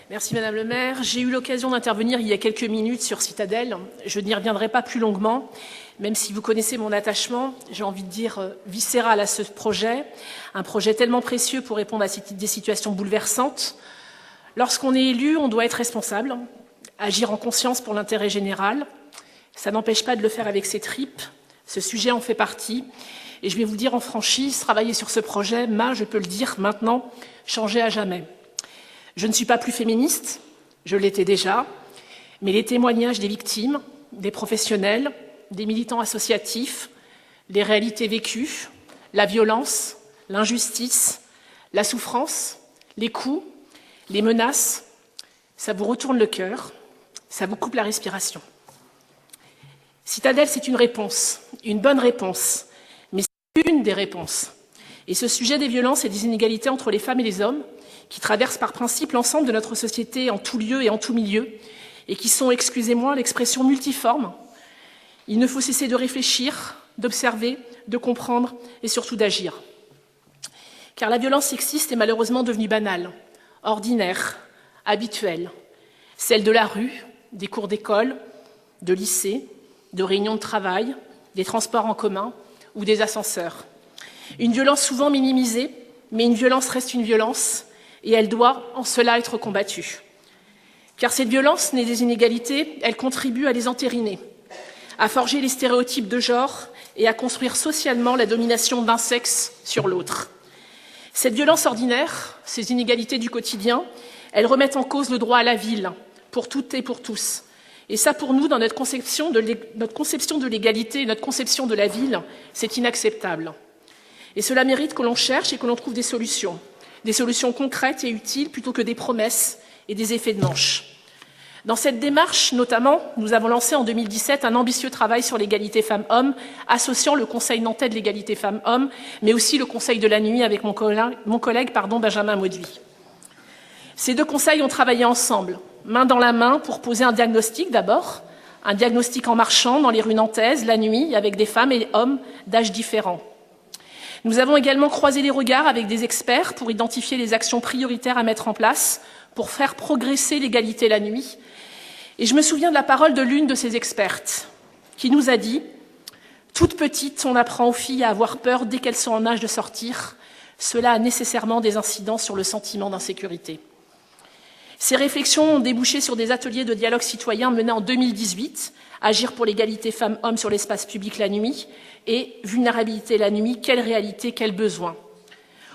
Merci Madame le maire. J'ai eu l'occasion d'intervenir il y a quelques minutes sur Citadelle. Je n'y reviendrai pas plus longuement, même si vous connaissez mon attachement, j'ai envie de dire viscéral à ce projet, un projet tellement précieux pour répondre à des situations bouleversantes. Lorsqu'on est élu, on doit être responsable, agir en conscience pour l'intérêt général. Ça n'empêche pas de le faire avec ses tripes. Ce sujet en fait partie. Et je vais vous dire en franchise, travailler sur ce projet m'a, je peux le dire maintenant, changé à jamais. Je ne suis pas plus féministe, je l'étais déjà, mais les témoignages des victimes, des professionnels, des militants associatifs, les réalités vécues, la violence, l'injustice, la souffrance, les coups, les menaces, ça vous retourne le cœur, ça vous coupe la respiration. Citadelle, c'est une réponse, une bonne réponse, mais c'est une des réponses. Et ce sujet des violences et des inégalités entre les femmes et les hommes, qui traversent par principe l'ensemble de notre société en tout lieu et en tout milieu, et qui sont, excusez-moi, l'expression multiforme, il ne faut cesser de réfléchir, d'observer, de comprendre et surtout d'agir. Car la violence sexiste est malheureusement devenue banale, ordinaire, habituelle, celle de la rue, des cours d'école, de lycée, de réunions de travail, des transports en commun ou des ascenseurs. Une violence souvent minimisée, mais une violence reste une violence et elle doit en cela être combattue. Car cette violence née des inégalités, elle contribue à les entériner, à forger les stéréotypes de genre et à construire socialement la domination d'un sexe sur l'autre. Cette violence ordinaire, ces inégalités du quotidien, elles remettent en cause le droit à la ville, pour toutes et pour tous. Et ça, pour nous, dans notre conception de l'égalité, notre conception de la ville, c'est inacceptable. Et cela mérite que l'on cherche et que l'on trouve des solutions concrètes et utiles, plutôt que des promesses et des effets de manche. Dans cette démarche, notamment, nous avons lancé en 2017 un ambitieux travail sur l'égalité femmes-hommes, associant le Conseil nantais de l'égalité femmes-hommes, mais aussi le Conseil de la nuit avec mon collègue Benjamin Mauduit. Ces deux conseils ont travaillé ensemble, main dans la main, pour poser un diagnostic d'abord, un diagnostic en marchant dans les rues nantaises, la nuit, avec des femmes et hommes d'âges différents. Nous avons également croisé les regards avec des experts pour identifier les actions prioritaires à mettre en place pour faire progresser l'égalité la nuit. Et je me souviens de la parole de l'une de ces expertes qui nous a dit « Toute petite, on apprend aux filles à avoir peur dès qu'elles sont en âge de sortir. Cela a nécessairement des incidences sur le sentiment d'insécurité. » Ces réflexions ont débouché sur des ateliers de dialogue citoyen menés en 2018, Agir pour l'égalité femmes-hommes sur l'espace public la nuit et Vulnérabilité la nuit, quelle réalité, quels besoins.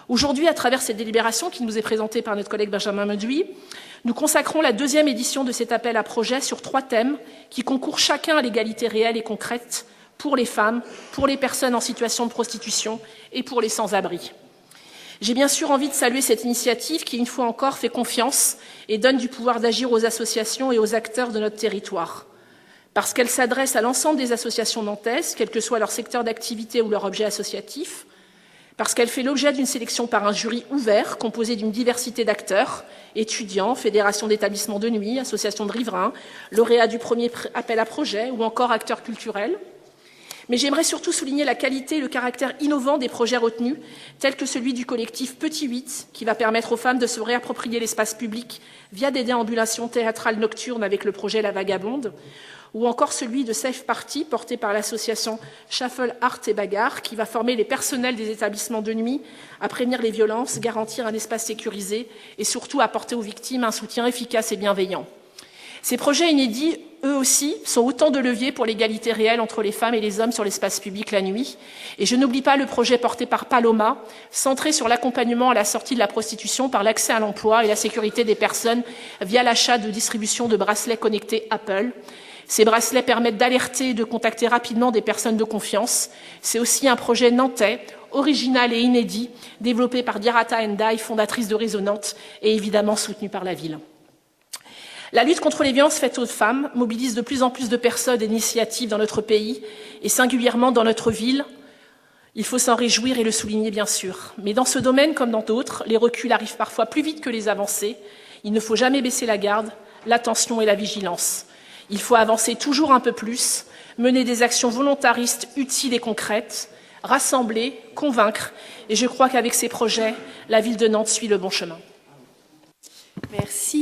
Aujourd'hui, à travers cette délibération qui nous est présentée par notre collègue Benjamin Mauduit, nous consacrons la deuxième édition de cet appel à projet sur 3 thèmes qui concourent chacun à l'égalité réelle et concrète pour les femmes, pour les personnes en situation de prostitution et pour les sans-abri. J'ai bien sûr envie de saluer cette initiative qui, une fois encore, fait confiance et donne du pouvoir d'agir aux associations et aux acteurs de notre territoire. Parce qu'elle s'adresse à l'ensemble des associations nantaises, quel que soit leur secteur d'activité ou leur objet associatif, parce qu'elle fait l'objet d'une sélection par un jury ouvert, composé d'une diversité d'acteurs, étudiants, fédérations d'établissements de nuit, associations de riverains, lauréats du premier appel à projet ou encore acteurs culturels. Mais j'aimerais surtout souligner la qualité et le caractère innovant des projets retenus, tels que celui du collectif Petit 8, qui va permettre aux femmes de se réapproprier l'espace public via des déambulations théâtrales nocturnes avec le projet La Vagabonde, ou encore celui de Safe Party, porté par l'association Shuffle Art et Bagarre, qui va former les personnels des établissements de nuit à prévenir les violences, garantir un espace sécurisé et surtout apporter aux victimes un soutien efficace et bienveillant. Ces projets inédits, eux aussi, sont autant de leviers pour l'égalité réelle entre les femmes et les hommes sur l'espace public la nuit. Et je n'oublie pas le projet porté par Paloma, centré sur l'accompagnement à la sortie de la prostitution par l'accès à l'emploi et la sécurité des personnes via l'achat de distribution de bracelets connectés Apple. Ces bracelets permettent d'alerter et de contacter rapidement des personnes de confiance. C'est aussi un projet nantais, original et inédit, développé par Diarata Ndai, fondatrice de Résonante, et évidemment soutenu par la ville. La lutte contre les violences faites aux femmes mobilise de plus en plus de personnes et d'initiatives dans notre pays, et singulièrement dans notre ville. Il faut s'en réjouir et le souligner, bien sûr. Mais dans ce domaine, comme dans d'autres, les reculs arrivent parfois plus vite que les avancées. Il ne faut jamais baisser la garde, l'attention et la vigilance. Il faut avancer toujours un peu plus, mener des actions volontaristes, utiles et concrètes, rassembler, convaincre. Et je crois qu'avec ces projets, la ville de Nantes suit le bon chemin. Merci.